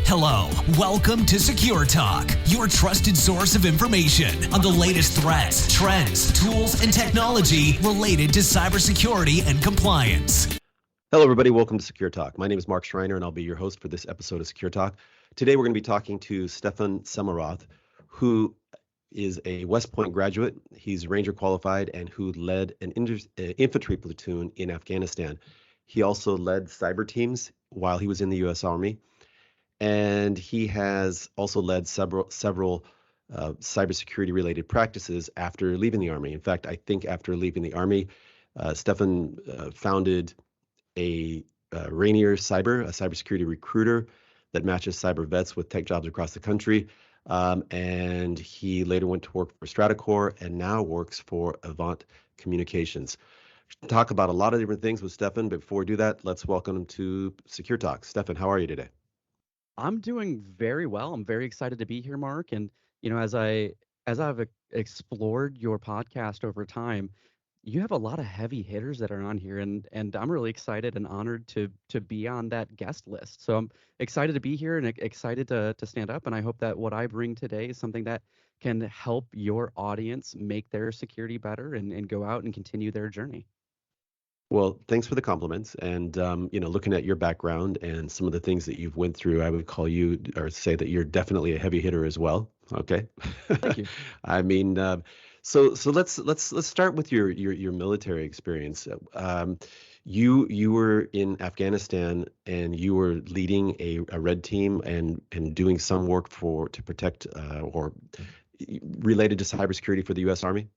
Hello, welcome to Secure Talk, your trusted source of information on the latest threats, trends, tools, and technology related to cybersecurity and compliance. Hello, everybody. Welcome to Secure Talk. My name is Mark Schreiner, and I'll be your host for this episode of Secure Talk. Today, we're going to be talking to Stefan Semmelroth, who is a West Point graduate. He's Ranger qualified and who led an infantry platoon in Afghanistan. He also led cyber teams while he was in the U.S. Army. And he has also led several cybersecurity related practices after leaving the Army. In fact, I think after leaving the Army, Stefan founded a Rainier Cyber, a cybersecurity recruiter that matches cyber vets with tech jobs across the country. And he later went to work for Stratacore and now works for Avant Communications. Talk about a lot of different things with Stefan, but before we do that, let's welcome him to Secure Talk. Stefan, how are you today? I'm doing very well. I'm very excited to be here, Mark. And as I've explored your podcast over time, you have a lot of heavy hitters that are on here, and I'm really excited and honored to be on that guest list. So I'm excited to be here and excited to stand up. And I hope that what I bring today is something that can help your audience make their security better and go out and continue their journey. Well, thanks for the compliments. And looking at your background and some of the things that you've went through, I would call you or say that you're definitely a heavy hitter as well. Okay. Thank you. I mean, so let's start with your military experience. You were in Afghanistan and you were leading a red team and doing some work to protect or related to cybersecurity for the U.S. Army.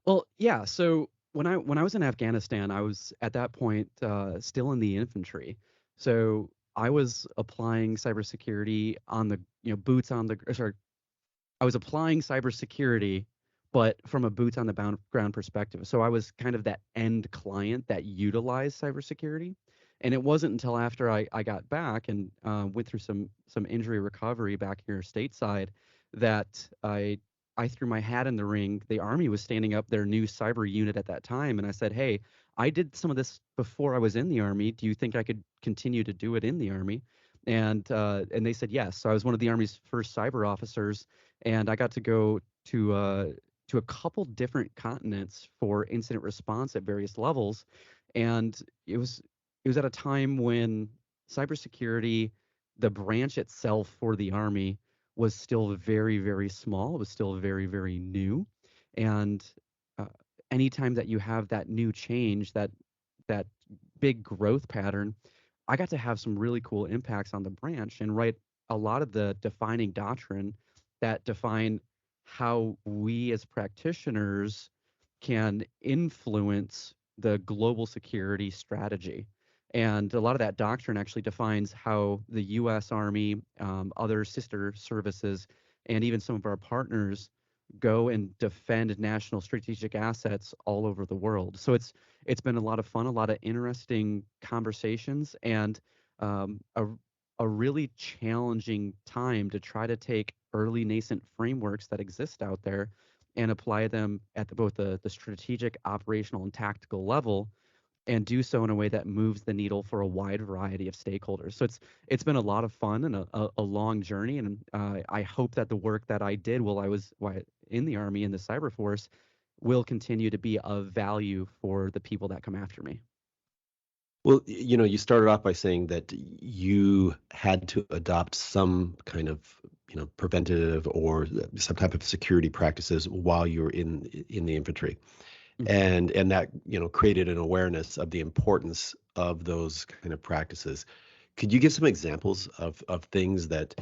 Well, yeah. So when I was in Afghanistan, I was at that point still in the infantry. So I was applying cybersecurity on the boots on the sorry, I was applying cybersecurity, but from a boots on the ground perspective. So I was kind of that end client that utilized cybersecurity. And it wasn't until after I got back and went through some injury recovery back here stateside that I threw my hat in the ring. The Army was standing up their new cyber unit at that time. And I said, hey, I did some of this before I was in the Army. Do you think I could continue to do it in the Army? And they said yes. So I was one of the Army's first cyber officers, and I got to go to a couple different continents for incident response at various levels. And it was at a time when cybersecurity, the branch itself for the Army, was still very, very small. It was still very, very new. And anytime that you have that new change, that big growth pattern, I got to have some really cool impacts on the branch and write a lot of the defining doctrine that define how we as practitioners can influence the global security strategy. And a lot of that doctrine actually defines how the U.S. Army, other sister services, and even some of our partners go and defend national strategic assets all over the world. So it's been a lot of fun, a lot of interesting conversations, and a really challenging time to try to take early nascent frameworks that exist out there and apply them at both the strategic, operational, and tactical level, and do so in a way that moves the needle for a wide variety of stakeholders. So it's been a lot of fun and a long journey, and I hope that the work that I did while I was in the Army in the cyber force will continue to be of value for the people that come after me. Well, you started off by saying that you had to adopt some kind of, preventative or some type of security practices while you were in the infantry. And that created an awareness of the importance of those kind of practices. Could you give some examples of things that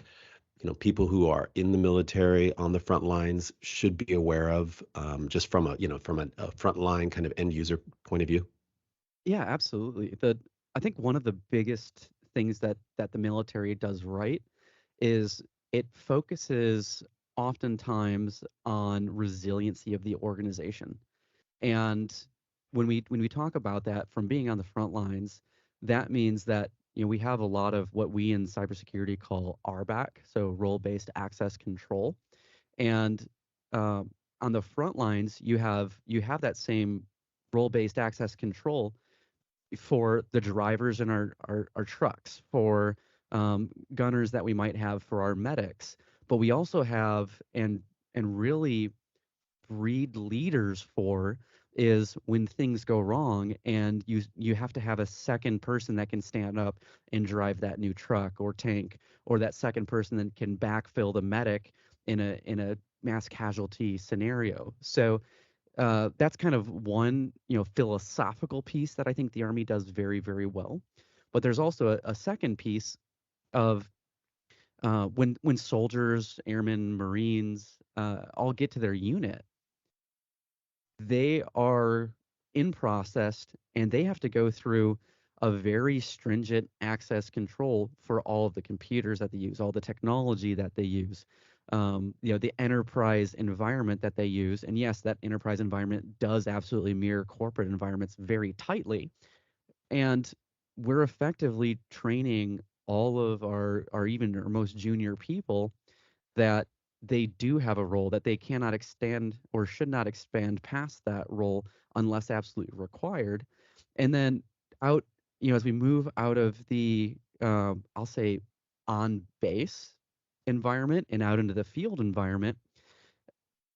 people who are in the military on the front lines should be aware of, just from a frontline kind of end user point of view? Yeah, absolutely. I think one of the biggest things that the military does right is it focuses oftentimes on resiliency of the organization. And when we talk about that from being on the front lines, that means that we have a lot of what we in cybersecurity call RBAC, so role-based access control. And on the front lines, you have that same role-based access control for the drivers in our trucks, for gunners that we might have for our medics, but we also have and really breed leaders for is when things go wrong and you have to have a second person that can stand up and drive that new truck or tank, or that second person that can backfill the medic in a mass casualty scenario. So that's kind of one, philosophical piece that I think the Army does very, very well. But there's also a second piece of when soldiers, airmen, Marines all get to their unit, they are in process and they have to go through a very stringent access control for all of the computers that they use, all the technology that they use, the enterprise environment that they use. And yes, that enterprise environment does absolutely mirror corporate environments very tightly. And we're effectively training all of our even our most junior people that they do have a role, that they cannot extend or should not expand past that role unless absolutely required. And then out, as we move out of the, I'll say, on base environment and out into the field environment,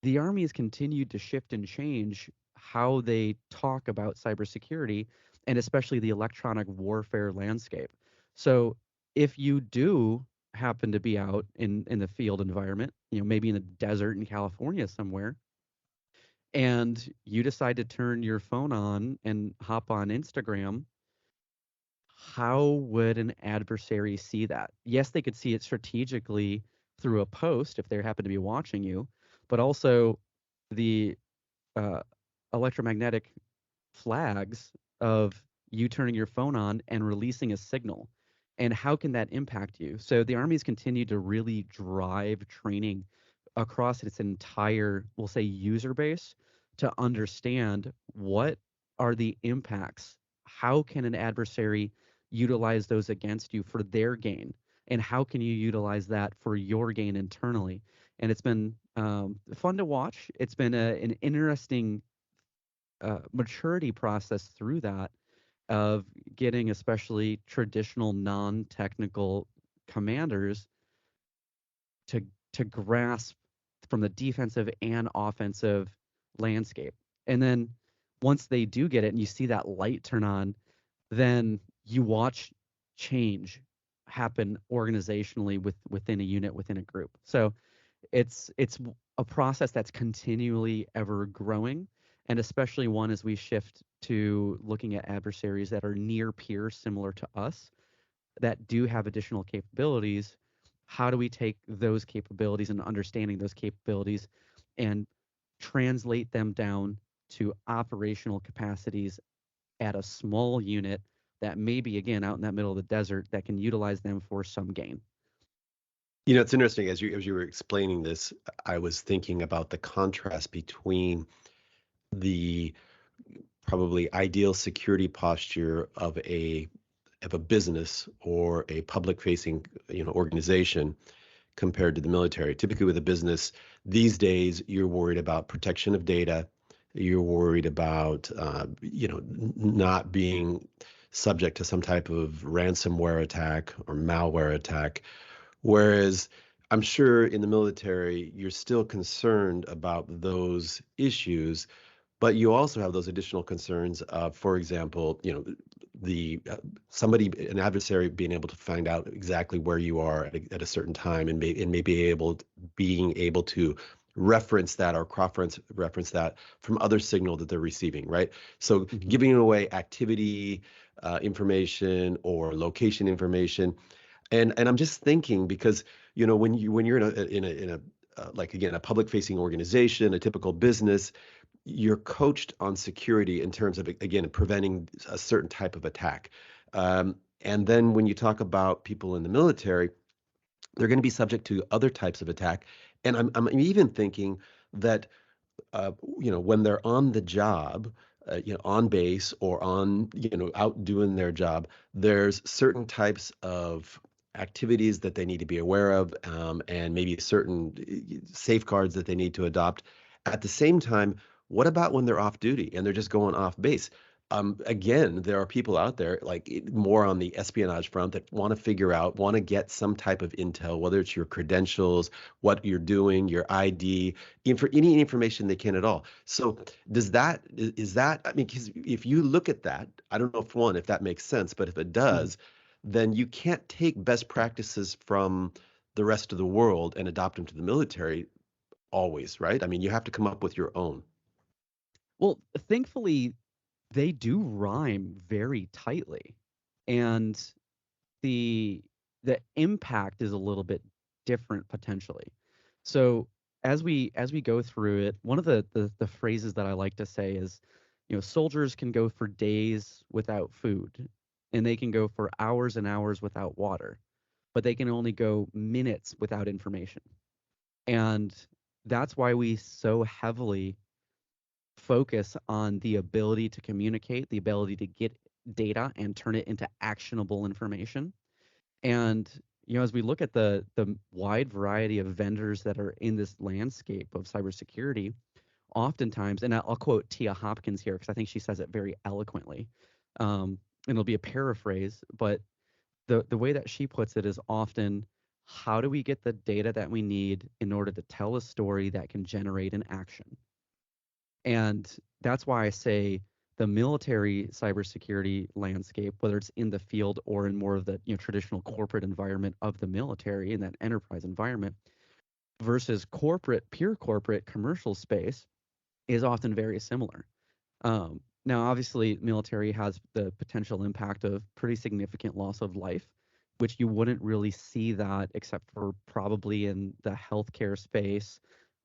the Army has continued to shift and change how they talk about cybersecurity and especially the electronic warfare landscape. So if you do happen to be out in the field environment, maybe in the desert in California somewhere, and you decide to turn your phone on and hop on Instagram, how would an adversary see that? Yes, they could see it strategically through a post if they happen to be watching you, but also the uh, electromagnetic flags of you turning your phone on and releasing a signal. And how can that impact you? So the Army's continued to really drive training across its entire, we'll say, user base to understand what are the impacts. How can an adversary utilize those against you for their gain? And how can you utilize that for your gain internally? And it's been fun to watch. It's been an interesting maturity process through that of getting especially traditional non-technical commanders to to grasp from the defensive and offensive landscape. And then once they do get it and you see that light turn on, then you watch change happen organizationally within a unit, within a group. So it's a process that's continually ever growing, and especially one as we shift to looking at adversaries that are near peer similar to us that do have additional capabilities. How do we take those capabilities and understanding those capabilities and translate them down to operational capacities at a small unit that may be, again, out in that middle of the desert, that can utilize them for some gain? It's interesting as you were explaining this, I was thinking about the contrast between the probably ideal security posture of a business or a public facing organization compared to the military. Typically with a business these days, you're worried about protection of data. You're worried about not being subject to some type of ransomware attack or malware attack. Whereas I'm sure in the military, you're still concerned about those issues, but you also have those additional concerns of, for example, the an adversary being able to find out exactly where you are at a certain time and may being able to reference that or reference that from other signal that they're receiving, right? So giving away activity information or location information. And I'm just thinking because when you're in a like again a public facing organization, a typical business, you're coached on security in terms of again preventing a certain type of attack. And then when you talk about people in the military, they're going to be subject to other types of attack. And I'm even thinking that when they're on the job, on base or on, out doing their job, there's certain types of activities that they need to be aware of, and maybe certain safeguards that they need to adopt. At the same time, what about when they're off duty and they're just going off base? Again, there are people out there more on the espionage front that want to figure out, want to get some type of intel, whether it's your credentials, what you're doing, your ID, for any information they can at all. So is that, I mean, because if you look at that, I don't know if that makes sense, but if it Mhm. does, then you can't take best practices from the rest of the world and adopt them to the military always, right? I mean, you have to come up with your own. Well, thankfully, they do rhyme very tightly, and the the impact is a little bit different potentially. So as we go through it, one of the phrases that I like to say is, soldiers can go for days without food, and they can go for hours and hours without water, but they can only go minutes without information. And that's why we so heavily focus on the ability to communicate, the ability to get data and turn it into actionable information. And as we look at the wide variety of vendors that are in this landscape of cybersecurity, oftentimes, and I'll quote Tia Hopkins here because I think she says it very eloquently, and it'll be a paraphrase, but the way that she puts it is often, how do we get the data that we need in order to tell a story that can generate an action? And that's why I say the military cybersecurity landscape, whether it's in the field or in more of the traditional corporate environment of the military, in that enterprise environment, versus pure corporate commercial space, is often very similar. Now, obviously, military has the potential impact of pretty significant loss of life, which you wouldn't really see that except for probably in the healthcare space,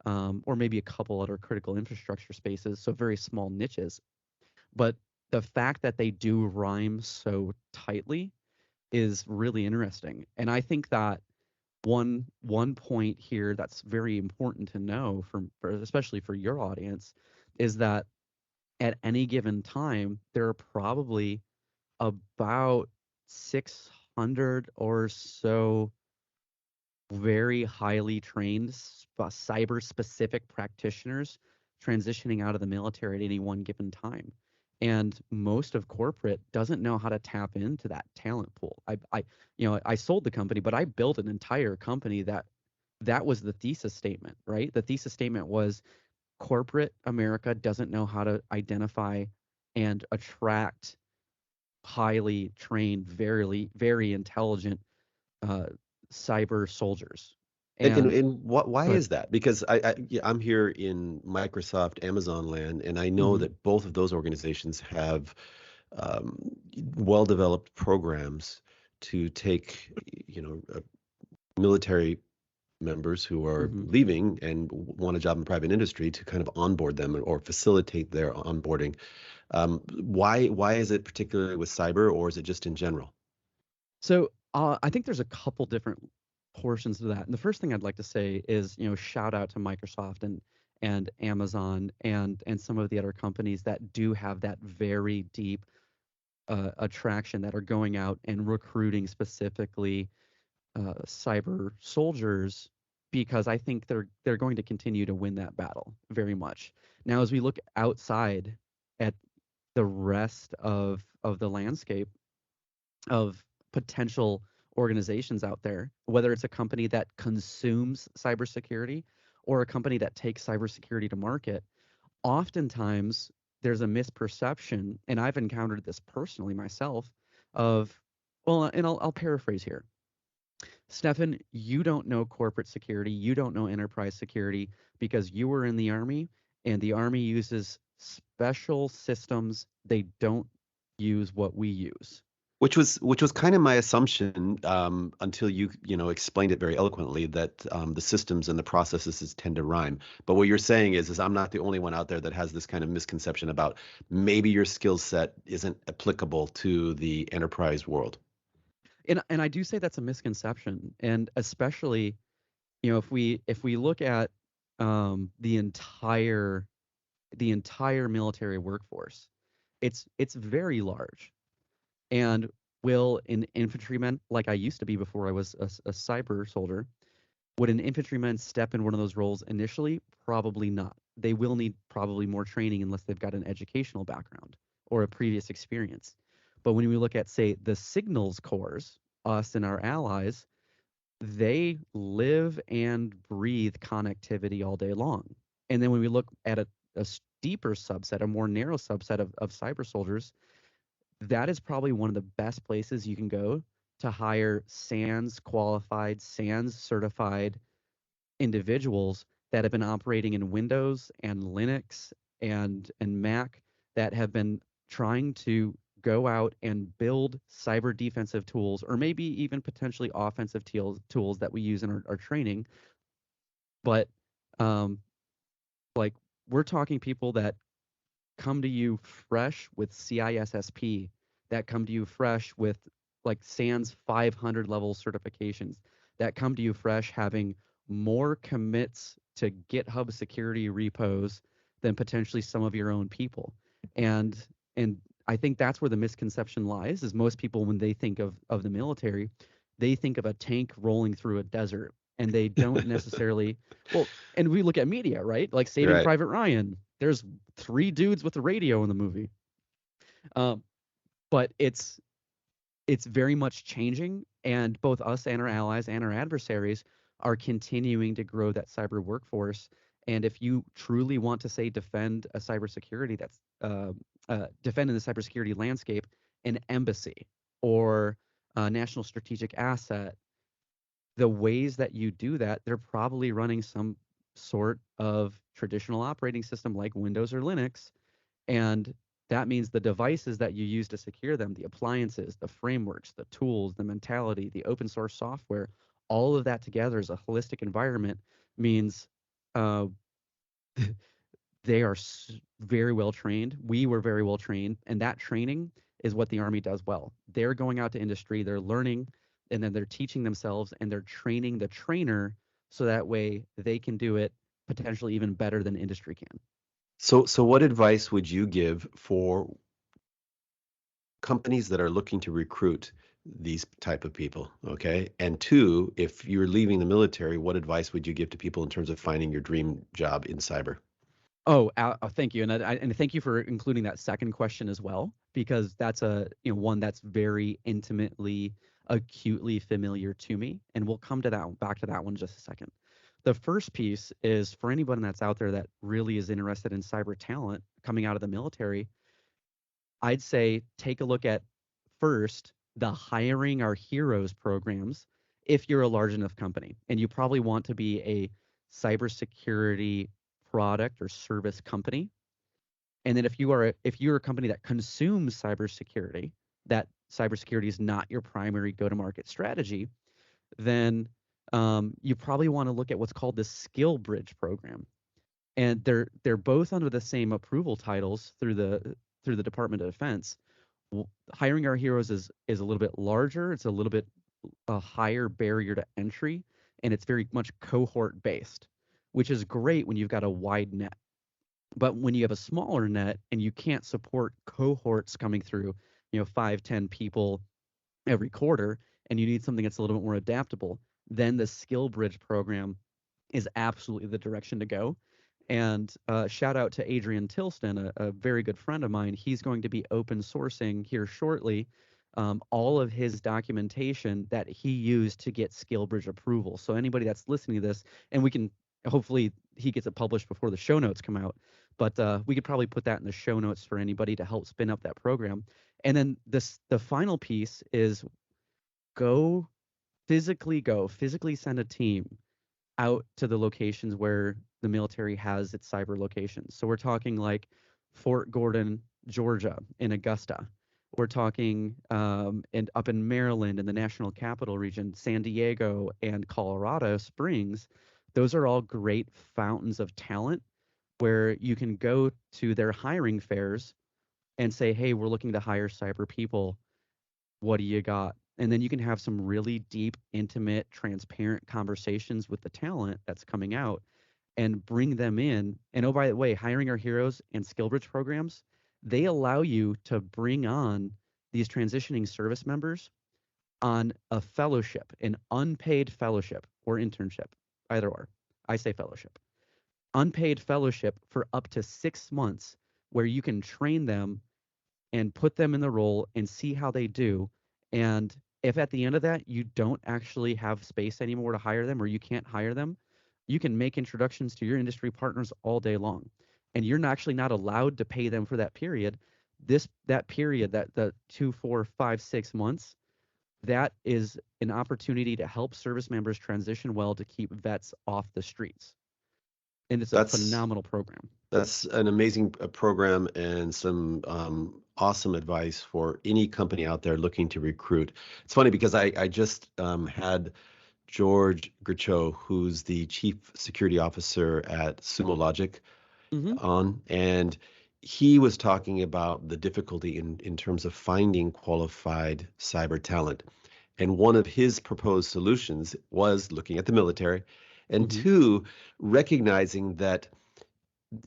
or maybe a couple other critical infrastructure spaces, so very small niches. But the fact that they do rhyme so tightly is really interesting. And I think that one point here that's very important to know for especially for your audience is that at any given time, there are probably about 600 or so very highly trained cyber specific practitioners transitioning out of the military at any one given time. And most of corporate doesn't know how to tap into that talent pool. I sold the company, but I built an entire company that was the thesis statement, right? The thesis statement was corporate America doesn't know how to identify and attract highly trained, very intelligent uh, cyber soldiers. And And why go ahead. is that? Because yeah, I'm here in Microsoft, Amazon land, and I know Hmm. that both of those organizations have um, well-developed programs to take, military members who are Hmm. leaving and want a job in private industry to kind of onboard them or facilitate their onboarding. Why is it particularly with cyber, or is it just in general? So I think there's a couple different portions to that. And the first thing I'd like to say is, shout out to Microsoft and Amazon and some of the other companies that do have that very deep attraction, that are going out and recruiting specifically cyber soldiers, because I think they're going to continue to win that battle very much. Now, as we look outside at the rest of the landscape of potential organizations out there, whether it's a company that consumes cybersecurity or a company that takes cybersecurity to market, oftentimes there's a misperception, and I've encountered this personally myself, of, well, and I'll paraphrase here. Stefan, you don't know corporate security, you don't know enterprise security because you were in the Army, and the Army uses special systems. They don't use what we use. Which was kind of my assumption until you explained it very eloquently that the systems and the processes tend to rhyme. But what you're saying is I'm not the only one out there that has this kind of misconception about maybe your skill set isn't applicable to the enterprise world. And I do say that's a misconception, and especially, if we look at the entire military workforce, it's very large. And will an infantryman, like I used to be before I was a cyber soldier, would an infantryman step in one of those roles initially? Probably not. They will need probably more training unless they've got an educational background or a previous experience. But when we look at, say, the signals cores, us and our allies, they live and breathe connectivity all day long. And then when we look at a deeper subset, a more narrow subset of cyber soldiers, that is probably one of the best places you can go to hire SANS qualified, SANS certified individuals that have been operating in Windows and Linux and Mac, that have been trying to go out and build cyber defensive tools, or maybe even potentially offensive tools that we use in our training. But um, like, we're talking people that come to you fresh with CISSP, that come to you fresh with like SANS 500 level certifications, that come to you fresh having more commits to GitHub security repos than potentially some of your own people. And I think that's where the misconception lies, is most people, when they think of the military, they think of a tank rolling through a desert, and they don't necessarily, well, and we look at media, right? Like Saving Right. Private Ryan, there's 3 dudes with a radio in the movie. But it's very much changing, and both us and our allies and our adversaries are continuing to grow that cyber workforce. And if you truly want to, say, defend a cybersecurity that's defend in the cybersecurity landscape, an embassy or a national strategic asset, the ways that you do that, they're probably running some sort of traditional operating system like Windows or Linux. And that means the devices that you use to secure them, the appliances, the frameworks, the tools, the mentality, the open source software, all of that together as a holistic environment means uh, they are very well trained. We were very well trained. And that training is what the Army does well. They're going out to industry, they're learning, and then they're teaching themselves, and they're training the trainer, so that way they can do it potentially even better than industry can. So what advice would you give for companies that are looking to recruit these type of people? Okay. And two, if you're leaving the military, what advice would you give to people in terms of finding your dream job in cyber? Oh, thank you, and thank you for including that second question as well, because that's one that's very intimately, acutely familiar to me, and we'll come to that back to that one in just a second. The first piece is for anyone that's out there that really is interested in cyber talent coming out of the military. I'd say take a look at first the Hiring Our Heroes programs if you're a large enough company, and you probably want to be a cybersecurity product or service company. And then if you're a company that consumes cybersecurity, that cybersecurity is not your primary go-to-market strategy, then you probably want to look at what's called the Skill Bridge program. And they're both under the same approval titles through the Department of Defense. Hiring Our Heroes is a little bit larger. It's a little bit a higher barrier to entry, and it's very much cohort based, which is great when you've got a wide net. But when you have a smaller net and you can't support cohorts coming through, 5, 10 people every quarter, and you need something that's a little bit more adaptable, then the Skill Bridge program is absolutely the direction to go. And shout out to Adrian Tilston, a very good friend of mine. He's going to be open sourcing here shortly all of his documentation that he used to get SkillBridge approval. So anybody that's listening to this, and we can hopefully he gets it published before the show notes come out, but we could probably put that in the show notes for anybody to help spin up that program. And then the final piece is physically send a team out to the locations where the military has its cyber locations. So we're talking like Fort Gordon, Georgia, in Augusta. We're talking and up in Maryland in the National Capital Region, San Diego and Colorado Springs. Those are all great fountains of talent where you can go to their hiring fairs and say, hey, we're looking to hire cyber people. What do you got? And then you can have some really deep, intimate, transparent conversations with the talent that's coming out and bring them in. And oh, by the way, Hiring Our Heroes and SkillBridge programs, they allow you to bring on these transitioning service members on a fellowship, an unpaid fellowship or internship, either or. I say fellowship. Unpaid fellowship for up to 6 months where you can train them and put them in the role and see how they do. And if at the end of that you don't actually have space anymore to hire them, or you can't hire them, you can make introductions to your industry partners all day long. And you're actually not allowed to pay them for that period. That period, that the 2, 4, 5, 6 months, that is an opportunity to help service members transition well to keep vets off the streets. And it's a That's phenomenal program. That's an amazing program and some awesome advice for any company out there looking to recruit. It's funny because I just had George Gricho, who's the chief security officer at Sumo Logic, Hmm. on, and he was talking about the difficulty in terms of finding qualified cyber talent. And one of his proposed solutions was looking at the military, and Hmm. two, recognizing that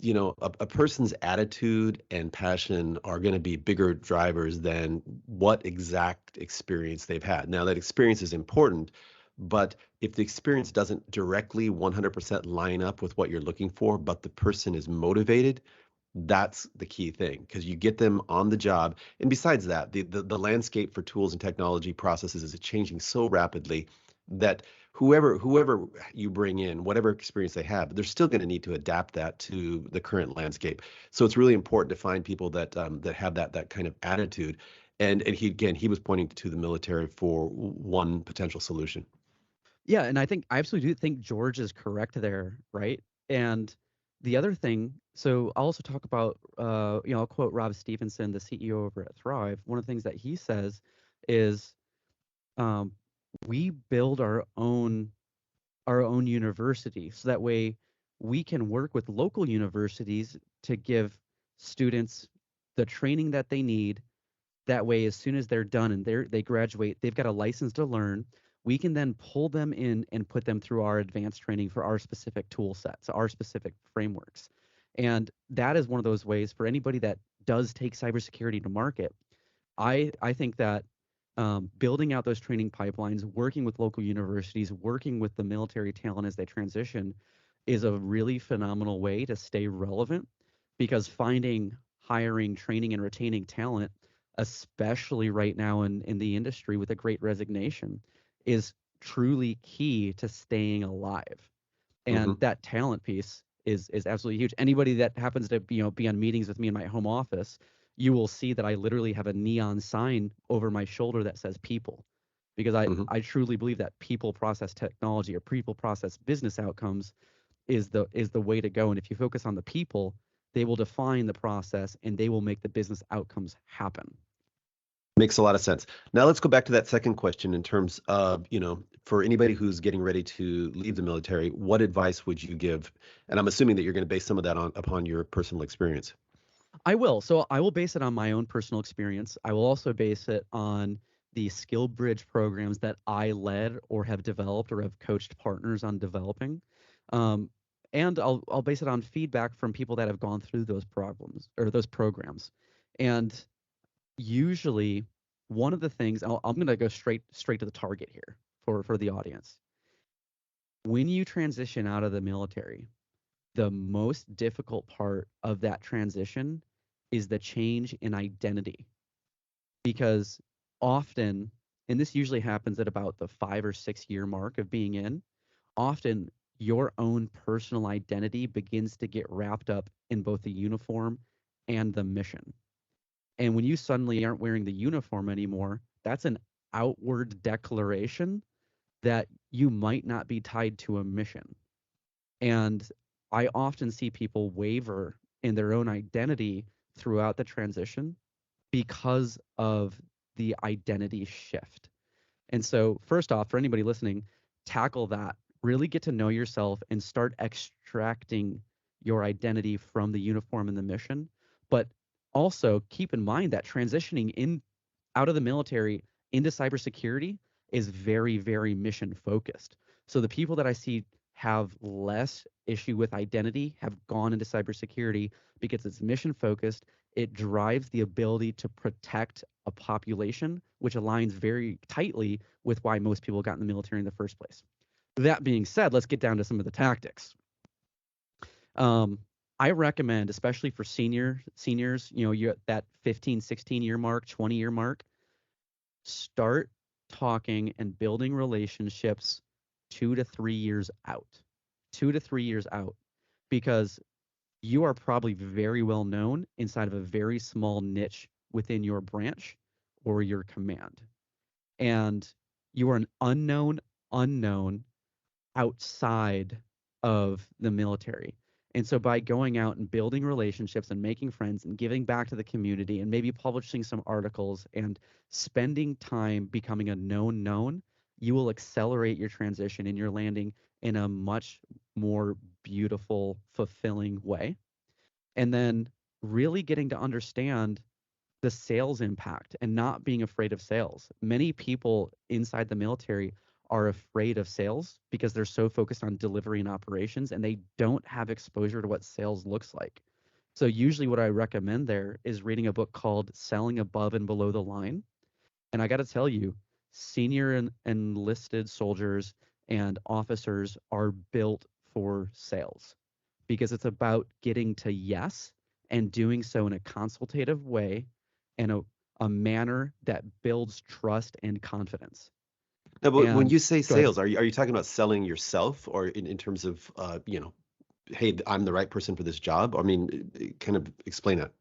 a person's attitude and passion are going to be bigger drivers than what exact experience they've had. Now, that experience is important, but if the experience doesn't directly 100% line up with what you're looking for, but the person is motivated, that's the key thing, because you get them on the job. And besides that, the landscape for tools and technology processes is changing so rapidly that whoever you bring in, whatever experience they have, they're still going to need to adapt that to the current landscape. So it's really important to find people that have that kind of attitude. And he was pointing to the military for one potential solution. Yeah, and I absolutely do think George is correct there, right? And the other thing, so I'll also talk about, I'll quote Rob Stevenson, the CEO over at Thrive. One of the things that he says is, um, we build our own university, so that way we can work with local universities to give students the training that they need. That way, as soon as they're done and they graduate, they've got a license to learn. We can then pull them in and put them through our advanced training for our specific tool sets, our specific frameworks. And that is one of those ways for anybody that does take cybersecurity to market. I think that building out those training pipelines, working with local universities, working with the military talent as they transition, is a really phenomenal way to stay relevant, because finding, hiring, training, and retaining talent, especially right now in the industry with a great resignation, is truly key to staying alive. And Hmm. that talent piece is absolutely huge. Anybody that happens to be on meetings with me in my home office, you will see that I literally have a neon sign over my shoulder that says people, because I Hmm. I truly believe that people process technology, or people process business outcomes, is the way to go. And if you focus on the people, they will define the process and they will make the business outcomes happen. Makes a lot of sense. Now let's go back to that second question in terms of, for anybody who's getting ready to leave the military, what advice would you give? And I'm assuming that you're going to base some of that upon your personal experience. I will. So I will base it on my own personal experience. I will also base it on the skill bridge programs that I led or have developed or have coached partners on developing. Um, and I'll base it on feedback from people that have gone through those problems or those programs. And usually one of the things, I'm going to go straight to the target here for the audience. When you transition out of the military, the most difficult part of that transition is the change in identity, because often, and this usually happens at about the 5 or 6 year mark of being in, often your own personal identity begins to get wrapped up in both the uniform and the mission. And when you suddenly aren't wearing the uniform anymore, that's an outward declaration that you might not be tied to a mission. And I often see people waver in their own identity throughout the transition because of the identity shift. And so, first off, for anybody listening, tackle that. Really get to know yourself and start extracting your identity from the uniform and the mission. But also keep in mind that transitioning in out of the military into cybersecurity is very, very mission focused. So the people that I see have less issue with identity have gone into cybersecurity because it's mission focused. It drives the ability to protect a population, which aligns very tightly with why most people got in the military in the first place. That being said, let's get down to some of the tactics. Um, I recommend, especially for seniors, you're at that 15, 16-year mark, 20-year mark, start talking and building relationships 2 to 3 years out. 2 to 3 years out, because you are probably very well known inside of a very small niche within your branch or your command. And you are an unknown outside of the military. And so by going out and building relationships and making friends and giving back to the community and maybe publishing some articles and spending time becoming a known, you will accelerate your transition and your landing in a much more beautiful, fulfilling way. And then really getting to understand the sales impact and not being afraid of sales. Many people inside the military are afraid of sales because they're so focused on delivery and operations, and they don't have exposure to what sales looks like. So usually what I recommend there is reading a book called Selling Above and Below the Line. And I got to tell you, senior and enlisted soldiers and officers are built for sales, because it's about getting to yes and doing so in a consultative way and a manner that builds trust and confidence. Now, but when And you say go ahead. sales, are you talking about selling yourself, or in terms of hey, I'm the right person for this job? I mean, kind of explain that.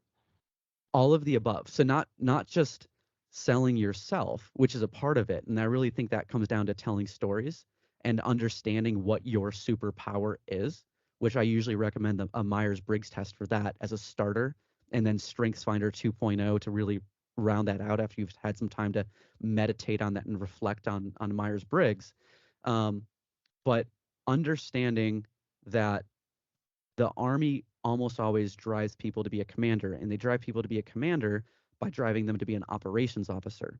All of the above. So not just selling yourself, which is a part of it. And I really think that comes down to telling stories and understanding what your superpower is, which I usually recommend a Myers-Briggs test for that as a starter, and then StrengthsFinder 2.0 to really round that out after you've had some time to meditate on that and reflect on Myers-Briggs. But understanding that the Army almost alwast drives people to be a commander, and they drive people to be a commander by driving them to be an operations officer.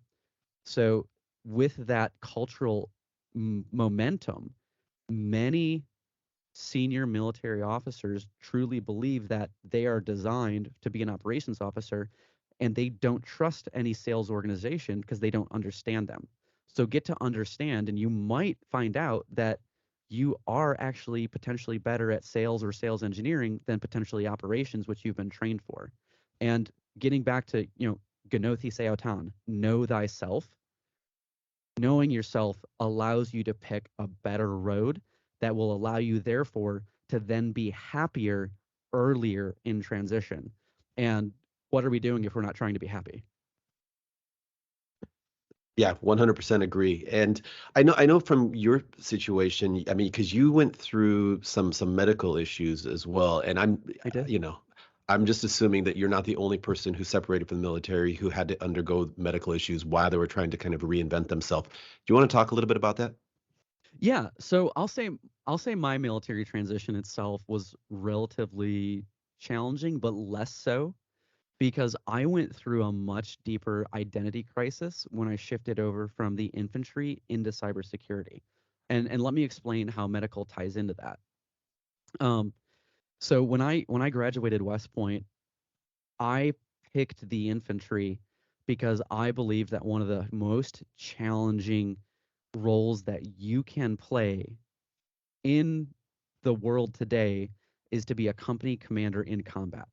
So with that cultural momentum, many senior military officers truly believe that they are designed to be an operations officer, and they don't trust any sales organization because they don't understand them. So get to understand, and you might find out that you are actually potentially better at sales or sales engineering than potentially operations, which you've been trained for. And getting back to, Gnothi Seotan, know thyself. Knowing yourself allows you to pick a better road that will allow you, therefore, to then be happier earlier in transition. And what are we doing if we're not trying to be happy? Yeah, 100% agree. And I know from your situation, I mean, because you went through some medical issues as well, and I did. I'm just assuming that you're not the only person who separated from the military who had to undergo medical issues while they were trying to kind of reinvent themselves. Do you want to talk a little bit about that? Yeah, so I'll say my military transition itself was relatively challenging, but less so because I went through a much deeper identity crisis when I shifted over from the infantry into cybersecurity. And let me explain how medical ties into that. Um, so when I graduated West Point, I picked the infantry because I believe that one of the most challenging roles that you can play in the world today is to be a company commander in combat.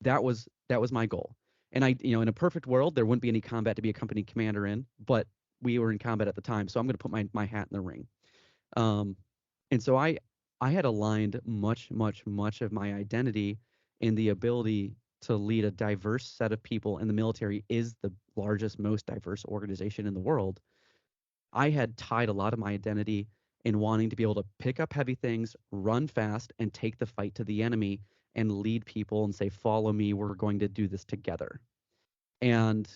That was my goal. And in a perfect world, there wouldn't be any combat to be a company commander in, but we were in combat at the time, so I'm going to put my hat in the ring. Um, and so I had aligned much of my identity in the ability to lead a diverse set of people, and the military is the largest, most diverse organization in the world. I had tied a lot of my identity in wanting to be able to pick up heavy things, run fast, and take the fight to the enemy and lead people and say, follow me, we're going to do this together. And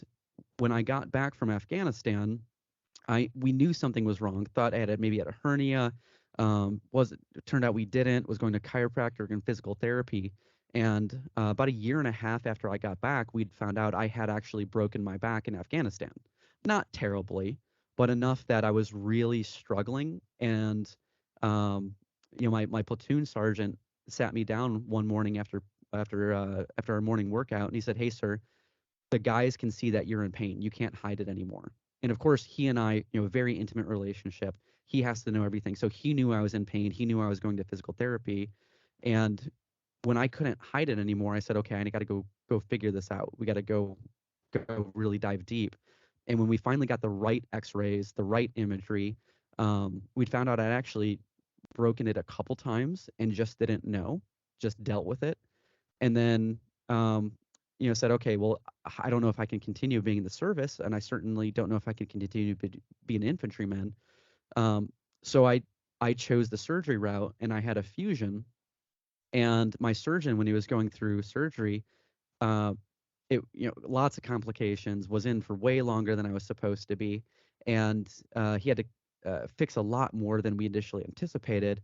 when I got back from Afghanistan, we knew something was wrong. Thought I maybe had a hernia. It turned out we didn't. Was going to chiropractor and physical therapy. And about a year and a half after I got back, we'd found out I had actually broken my back in Afghanistan. Not terribly, but enough that I was really struggling. And my platoon sergeant sat me down one morning after our morning workout, and he said, "Hey, sir, the guys can see that you're in pain. You can't hide it anymore." And of course, he and I, a very intimate relationship. He has to know everything. So he knew I was in pain. He knew I was going to physical therapy. And when I couldn't hide it anymore, I said, okay, I got to go figure this out. We got to go really dive deep. And when we finally got the right X-rays, the right imagery, we found out I'd actually broken it a couple times and just didn't know, just dealt with it. And then, said, okay, well, I don't know if I can continue being in the service, and I certainly don't know if I can continue to be an infantryman. So I chose the surgery route, and I had a fusion. And my surgeon, when he was going through surgery, uh, lots of complications, was in for way longer than I was supposed to be, and he had to fix a lot more than we initially anticipated.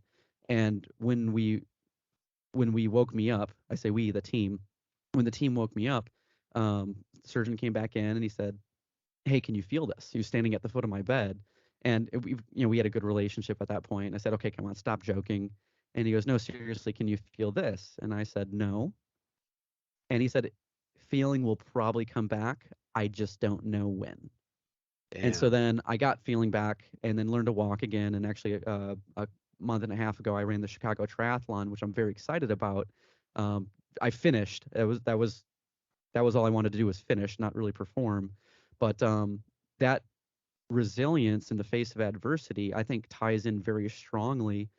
And when we woke me up, I say we, the team, when the team woke me up, the surgeon came back in and he said, "Hey, can you feel this?" He was standing at the foot of my bed, and we had a good relationship at that point. And I said, "Okay, come on, stop joking." And he goes, "No, seriously, can you feel this?" And I said, "No." And he said, "Feeling will probably come back. I just don't know when." And so Damn. then I got feeling back and then learned to walk again. And actually, a month and a half ago, I ran the Chicago Triathlon, which I'm very excited about. I finished. That was all I wanted to do, was finish, not really perform. But that resilience in the face of adversity, I think, ties in very strongly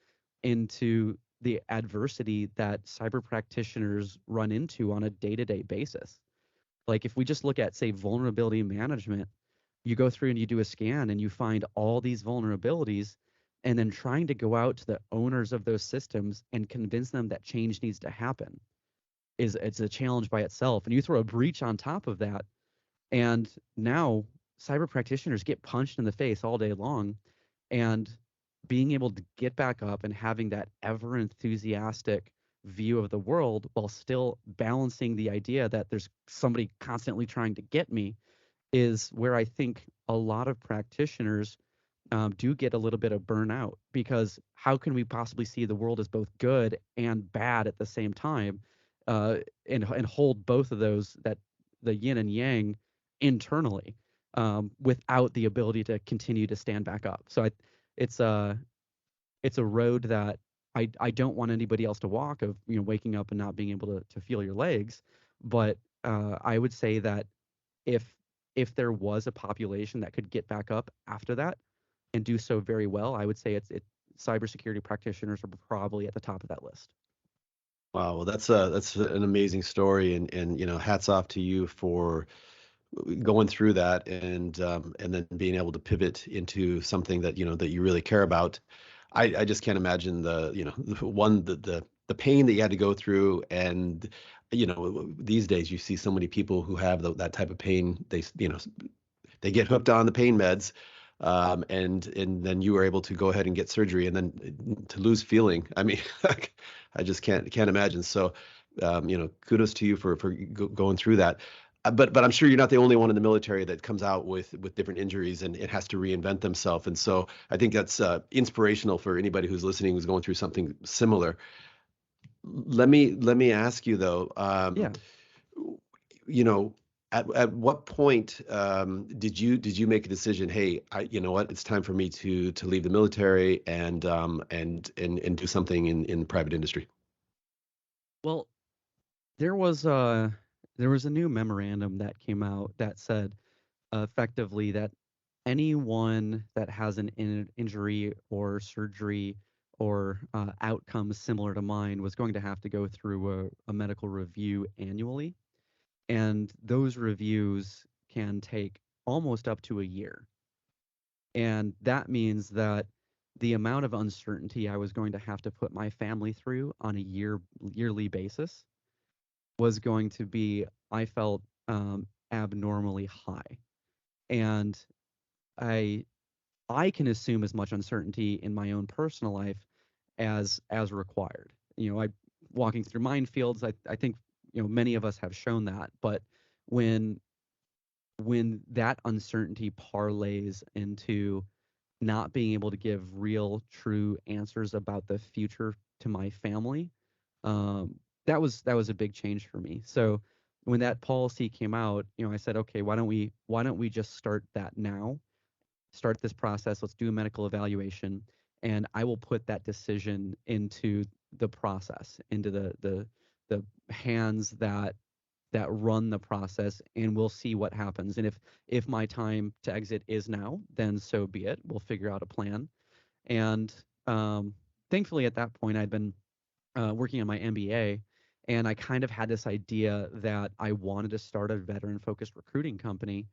into the adversity that cyber practitioners run into on a day-to-day basis. Like if we just look at, say, vulnerability management, you go through and you do a scan and you find all these vulnerabilities, and then trying to go out to the owners of those systems and convince them that change needs to happen it's a challenge by itself. And you throw a breach on top of that, and now cyber practitioners get punched in the face all day long. And being able to get back up and having that ever enthusiastic view of the world while still balancing the idea that there's somebody constantly trying to get me is where I think a lot of practitioners do get a little bit of burnout, because how can we possibly see the world as both good and bad at the same time, and hold both of those, that the yin and yang, internally, without the ability to continue to stand back up. So it's a it's a road that I don't want anybody else to walk, of waking up and not being able to feel your legs. But I would say that if if there was a population that could get back up after that and do so very well, I would say cybersecurity practitioners are probably at the top of that list. Wow, well, that's an amazing story, and hats off to you for going through that, and then being able to pivot into something that that you really care about. I just can't imagine the pain that you had to go through, and these days you see so many people who have that type of pain. They get hooked on the pain meds, and then you were able to go ahead and get surgery, and then to lose feeling. I mean, I just can't imagine. So, kudos to you for going through that. But I'm sure you're not the only one in the military that comes out with different injuries, and it has to reinvent themselves. And so I think that's inspirational for anybody who's listening, who's going through something similar. Let me ask you though. Yeah. You know, at what point did you make a decision? Hey, you know what? It's time for me to leave the military and do something in private industry. Well, there was a new memorandum that came out that said, effectively, that anyone that has an injury or surgery or outcomes similar to mine was going to have to go through a medical review annually. And those reviews can take almost up to a year. And that means that the amount of uncertainty I was going to have to put my family through on a yearly basis was going to be, I felt, abnormally high. And I I can assume as much uncertainty in my own personal life as required. I walking through minefields. I think many of us have shown that. But when that uncertainty parlays into not being able to give real, true answers about the future to my family, that was a big change for me. So when that policy came out, I said, okay, why don't we just start that now? Start this process. Let's do a medical evaluation, and I will put that decision into the process, into the hands that run the process, and we'll see what happens. And if my time to exit is now, then so be it. We'll figure out a plan. And thankfully, at that point, I'd been working on my MBA, and I kind of had this idea that I wanted to start a veteran-focused recruiting company.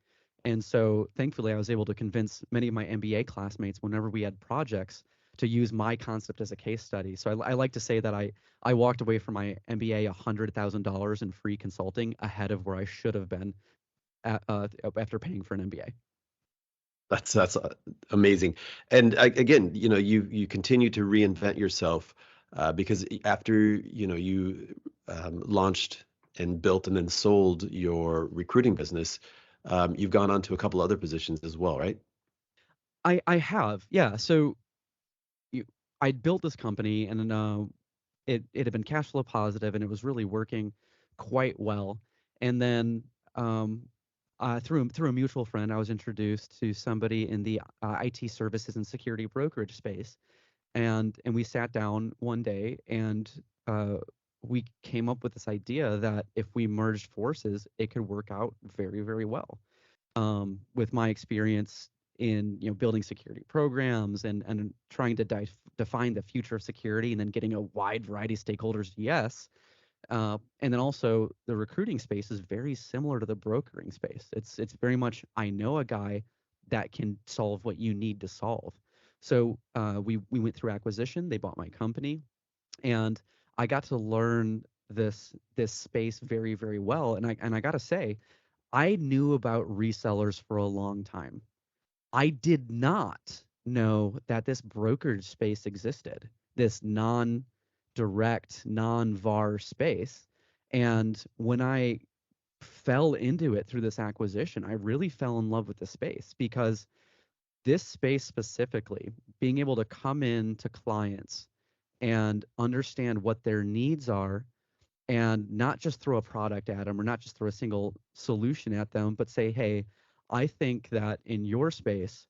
And so, thankfully, I was able to convince many of my MBA classmates, whenever we had projects, to use my concept as a case study. So I like to say that I walked away from my MBA $100,000 in free consulting ahead of where I should have been after paying for an MBA. That's amazing. And again, you continue to reinvent yourself because after you launched and built and then sold your recruiting business, you've gone on to a couple other positions as well, right? I have, yeah. So I'd built this company, and it had been cash flow positive, and it was really working quite well. And then through a mutual friend, I was introduced to somebody in the IT services and security brokerage space, and we sat down one day, and we came up with this idea that if we merged forces, it could work out very, very well. With my experience in building security programs and trying to define the future of security, and then getting a wide variety of stakeholders yes. And then also the recruiting space is very similar to the brokering space. It's very much, I know a guy that can solve what you need to solve. So we went through acquisition. They bought my company, and I got to learn this space very, very well. And I got to say, I knew about resellers for a long time. I did not know that this brokerage space existed, this non-direct, non-VAR space. And when I fell into it through this acquisition, I really fell in love with the space, because this space specifically, being able to come in to clients and understand what their needs are, and not just throw a product at them, or not just throw a single solution at them, but say, hey, I think that in your space,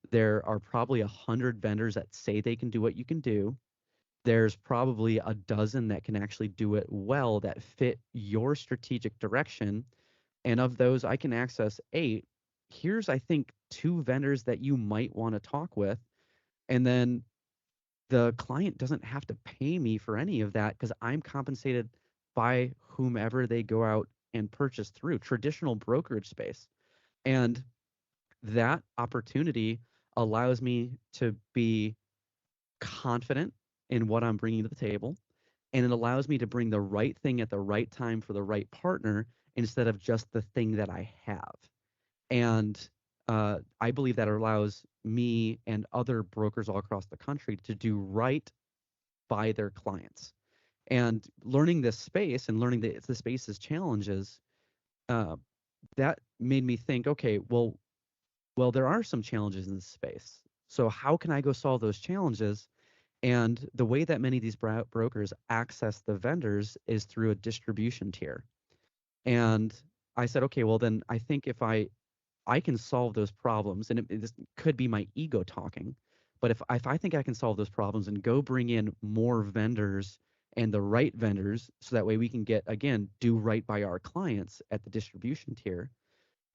there are probably 100 vendors that say they can do what you can do. There's probably a dozen that can actually do it well, that fit your strategic direction. And of those, I can access 8. Here's, I think, 2 vendors that you might want to talk with. And then the client doesn't have to pay me for any of that, because I'm compensated by whomever they go out and purchase through traditional brokerage space. And that opportunity allows me to be confident in what I'm bringing to the table. And it allows me to bring the right thing at the right time for the right partner, instead of just the thing that I have. And I believe that allows me and other brokers all across the country to do right by their clients. And learning this space, and learning the space's challenges, uh, that made me think, okay, well, there are some challenges in this space. So how can I go solve those challenges? And the way that many of these brokers access the vendors is through a distribution tier. And I said, okay, well, then I think if I can solve those problems, and this could be my ego talking, but if I think I can solve those problems and go bring in more vendors, and the right vendors, so that way we can do right by our clients at the distribution tier,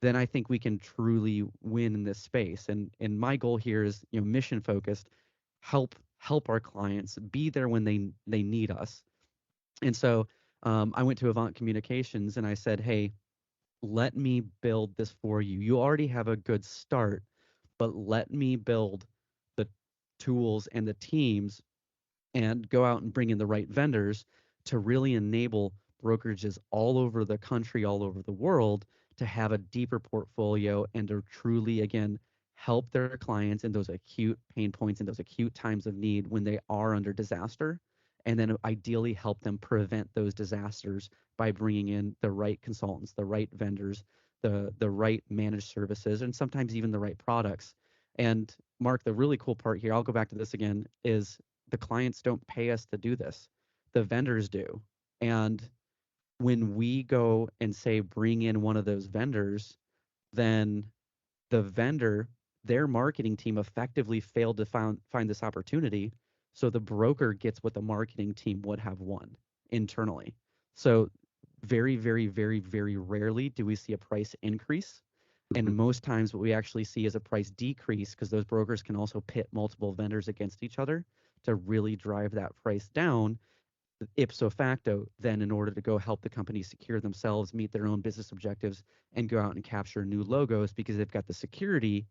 then I think we can truly win in this space. And my goal here is, mission focused, help our clients, be there when they need us. And so I went to Avant Communications, and I said, hey, let me build this for you. You already have a good start, but let me build the tools and the teams, and go out and bring in the right vendors to really enable brokerages all over the country, all over the world, to have a deeper portfolio, and to truly, again, help their clients in those acute pain points, in those acute times of need when they are under disaster, and then ideally help them prevent those disasters by bringing in the right consultants, the right vendors, the right managed services, and sometimes even the right products. And Mark, the really cool part here, I'll go back to this again, is the clients don't pay us to do this. The vendors do. And when we go and say, bring in one of those vendors, then the vendor, their marketing team effectively failed to find this opportunity. So the broker gets what the marketing team would have won internally. So very, very, very, very rarely do we see a price increase. And Mhm. most times what we actually see is a price decrease because those brokers can also pit multiple vendors against each other to really drive that price down ipso facto, then in order to go help the company secure themselves, meet their own business objectives, and go out and capture new logos because they've got the security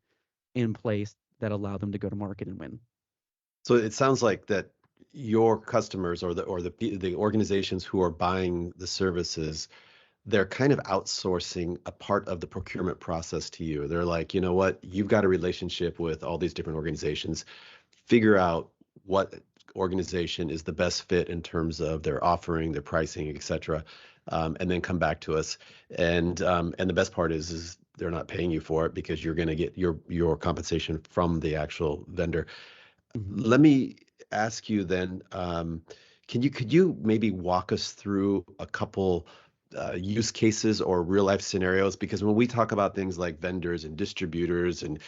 in place that allow them to go to market and win. So it sounds like that your customers or the organizations who are buying the services, they're kind of outsourcing a part of the procurement process to you. They're like, you know what, you've got a relationship with all these different organizations. Figure out what organization is the best fit in terms of their offering, their pricing, et cetera, and then come back to us. And the best part is they're not paying you for it because you're going to get your compensation from the actual vendor. Mhm. Let me ask you then, could you maybe walk us through a couple use cases or real life scenarios? Because when we talk about things like vendors and distributors and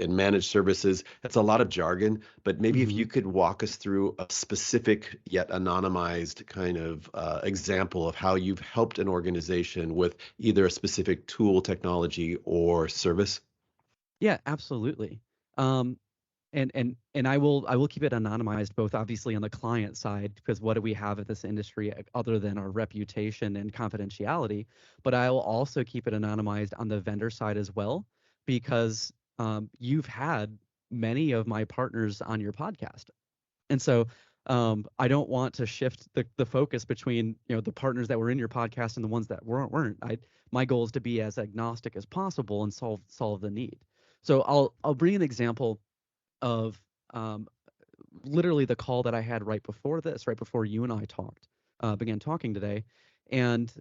managed services, it's a lot of jargon. But maybe if you Mhm. could walk us through a specific yet anonymized kind of example of how you've helped an organization with either a specific tool, technology, or service. Yeah, absolutely. Um, and I will keep it anonymized, both obviously on the client side, because what do we have at this industry other than our reputation and confidentiality? But I will also keep it anonymized on the vendor side as well, because you've had many of my partners on your podcast. And so I don't want to shift the focus between the partners that were in your podcast and the ones that weren't. My goal is to be as agnostic as possible and solve the need. So I'll bring an example of um, literally the call that I had right before this, right before you and I began talking today, and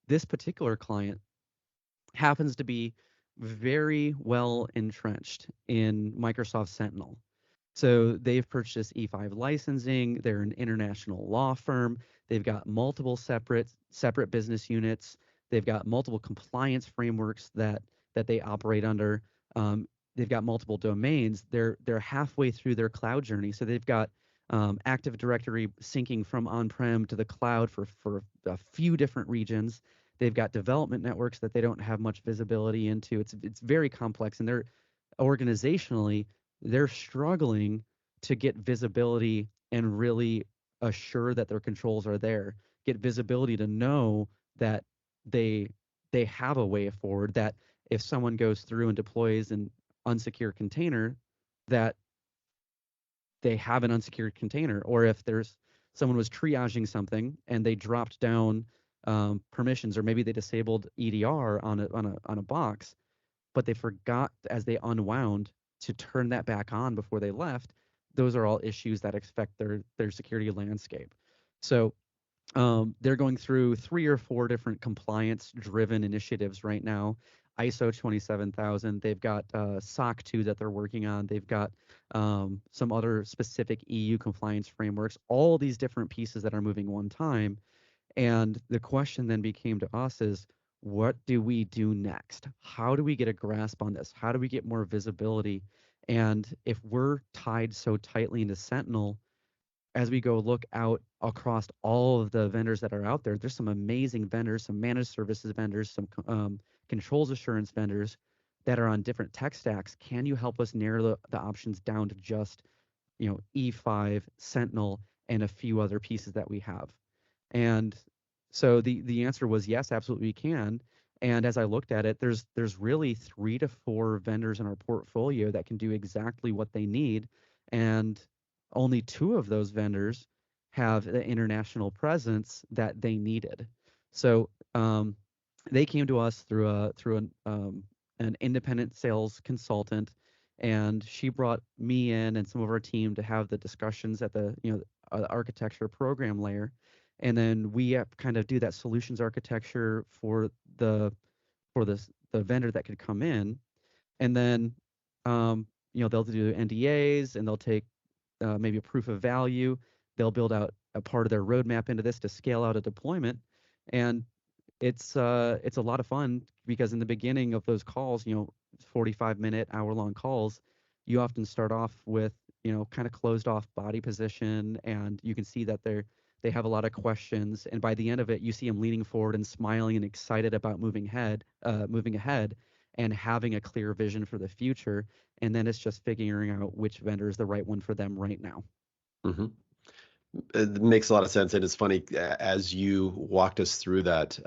this particular client happens to be very well entrenched in Microsoft Sentinel. So they've purchased E5 licensing. They're an international law firm. They've got multiple separate business units. They've got multiple compliance frameworks that they operate under. Um, they've got multiple domains. They're halfway through their cloud journey. So they've got Active Directory syncing from on-prem to the cloud for a few different regions. They've got development networks that they don't have much visibility into. It's very complex, and they're organizationally they're struggling to get visibility and really assure that their controls are there, get visibility to know that they they have a way forward, that if someone goes through and deploys an unsecured container, that they have an unsecured container, or if there's someone was triaging something and they dropped down permissions, or maybe they disabled EDR on a box, but they forgot as they unwound to turn that back on before they left. Those are all issues that affect their security landscape. So they're going through 3 or 4 different compliance-driven initiatives right now. ISO 27000. They've got SOC 2 that they're working on. They've got some other specific EU compliance frameworks. All these different pieces that are moving one time. And the question then became to us is, what do we do next? How do we get a grasp on this? How do we get more visibility? And if we're tied so tightly into Sentinel, as we go look out across all of the vendors that are out there, there's some amazing vendors, some managed services vendors, some controls assurance vendors that are on different tech stacks. Can you help us narrow the options down to just, E5, Sentinel, and a few other pieces that we have? And so the answer was yes, absolutely we can. And as I looked at it, there's really 3 to 4 vendors in our portfolio that can do exactly what they need, and only 2 of those vendors have the international presence that they needed. So they came to us through an independent sales consultant, and she brought me in and some of our team to have the discussions at the architecture program layer, and then we kind of do that solutions architecture for the vendor that could come in, and then they'll do NDAs, and they'll take maybe a proof of value. They'll build out a part of their roadmap into this to scale out a deployment, and it's a lot of fun because in the beginning of those calls, 45-minute, hour-long calls, you often start off with kind of closed off body position, and you can see that They have a lot of questions, and by the end of it, you see them leaning forward and smiling and excited about moving ahead, and having a clear vision for the future. And then it's just figuring out which vendor is the right one for them right now. Hmm. It makes a lot of sense, and it's funny as you walked us through that.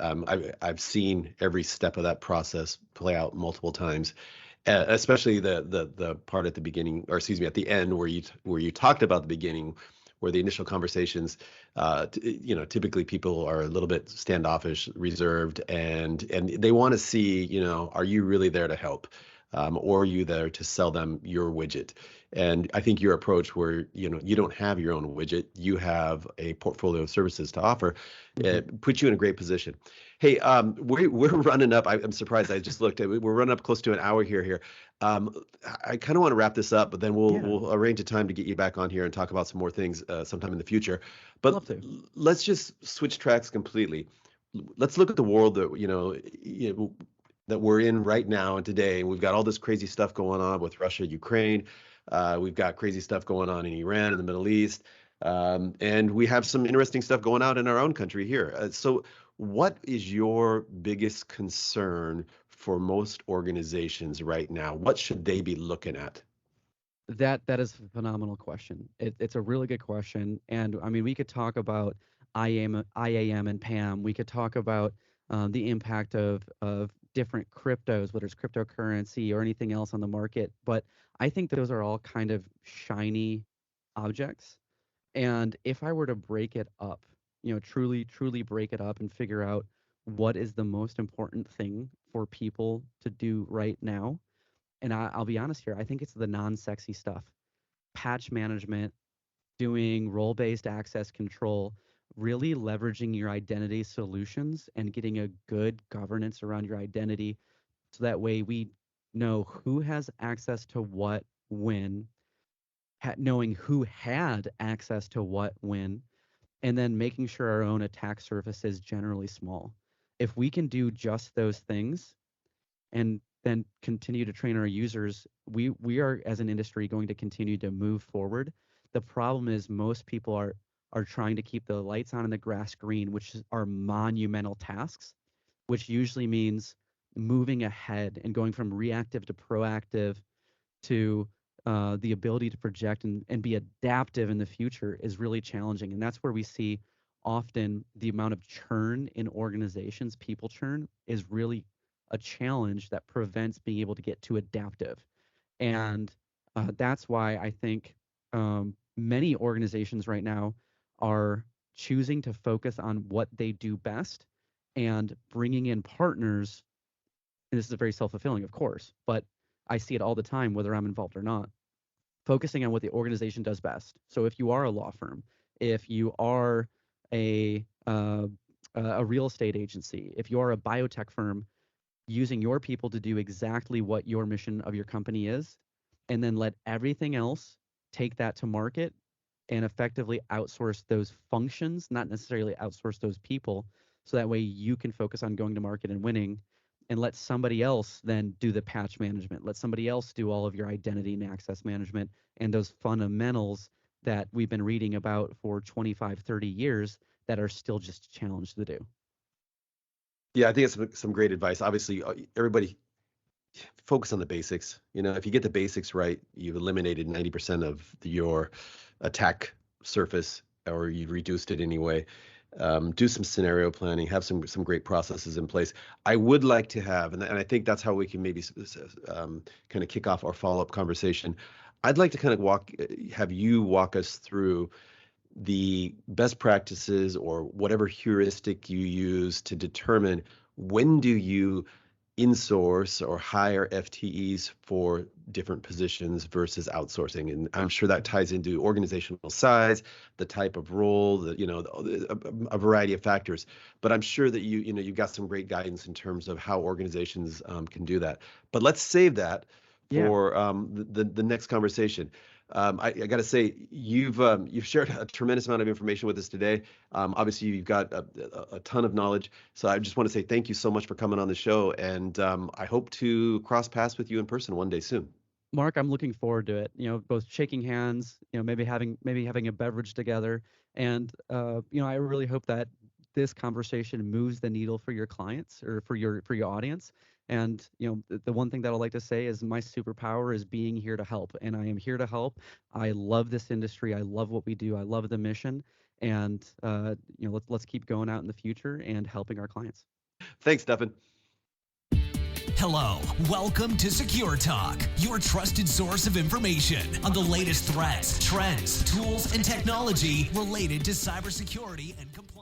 I've seen every step of that process play out multiple times, especially the part at the beginning, or excuse me, at the end where you talked about the beginning, where the initial conversations, typically people are a little bit standoffish, reserved, and they want to see, are you really there to help, or are you there to sell them your widget? And I think your approach, where you don't have your own widget, you have a portfolio of services to offer, puts you in a great position. Hey, we're running up. I'm surprised. I just looked. We're running up close to an hour here. I kind of want to wrap this up, but then we'll arrange a time to get you back on here and talk about some more things sometime in the future. But Love to. let's just switch tracks completely. Let's look at the world that that we're in right now and today. We've got all this crazy stuff going on with Russia, Ukraine. We've got crazy stuff going on in Iran and the Middle East. And we have some interesting stuff going on in our own country here. So what is your biggest concern for most organizations right now? What should they be looking at? That is a phenomenal question. It's a really good question, and I mean we could talk about IAM and PAM. We could talk about the impact of different cryptos, whether it's cryptocurrency or anything else on the market. But I think those are all kind of shiny objects. And if I were to break it up, truly break it up and figure out what is the most important thing for people to do right now, and I'll be honest here, I think it's the non-sexy stuff. Patch management, doing role-based access control, really leveraging your identity solutions and getting a good governance around your identity, so that way we know who has access to what when, knowing who had access to what when, and then making sure our own attack surface is generally small. If we can do just those things, and then continue to train our users, we are as an industry going to continue to move forward. The problem is most people are trying to keep the lights on and the grass green, which are monumental tasks, which usually means moving ahead and going from reactive to proactive, to the ability to project and be adaptive in the future is really challenging. And that's where we see often the amount of churn in organizations, people churn, is really a challenge that prevents being able to get to adaptive. And that's why I think many organizations right now are choosing to focus on what they do best and bringing in partners. And this is very self-fulfilling, of course, but I see it all the time, whether I'm involved or not, focusing on what the organization does best. So if you are a law firm, if you are a real estate agency, if you are a biotech firm, using your people to do exactly what your mission of your company is, and then let everything else take that to market and effectively outsource those functions, not necessarily outsource those people, so that way you can focus on going to market and winning, and let somebody else then do the patch management. Let somebody else do all of your identity and access management and those fundamentals that we've been reading about for 25, 30 years that are still just challenged to do. Yeah, I think it's some great advice. Obviously, everybody focus on the basics. If you get the basics right, you've eliminated 90% of your attack surface, or you've reduced it anyway. Do some scenario planning, have some great processes in place. I would like to have, and I think that's how we can maybe kind of kick off our follow-up conversation. I'd like to kind of have you walk us through the best practices or whatever heuristic you use to determine when do you insource or hire FTEs for different positions versus outsourcing. And I'm sure that ties into organizational size, the type of role, a variety of factors. But I'm sure that you've got some great guidance in terms of how organizations can do that. But let's save that for the next conversation. I got to say, you've shared a tremendous amount of information with us today. Obviously, you've got a ton of knowledge. So I just want to say thank you so much for coming on the show, and I hope to cross paths with you in person one day soon. Mark, I'm looking forward to it. Both shaking hands, maybe having a beverage together, and I really hope that this conversation moves the needle for your clients or for your audience. And the one thing that I like to say is my superpower is being here to help, and I am here to help. I love this industry. I love what we do. I love the mission, and let's keep going out in the future and helping our clients. Thanks, Stefan. Hello, welcome to Secure Talk, your trusted source of information on the latest threats, trends, tools, and technology related to cybersecurity and compliance.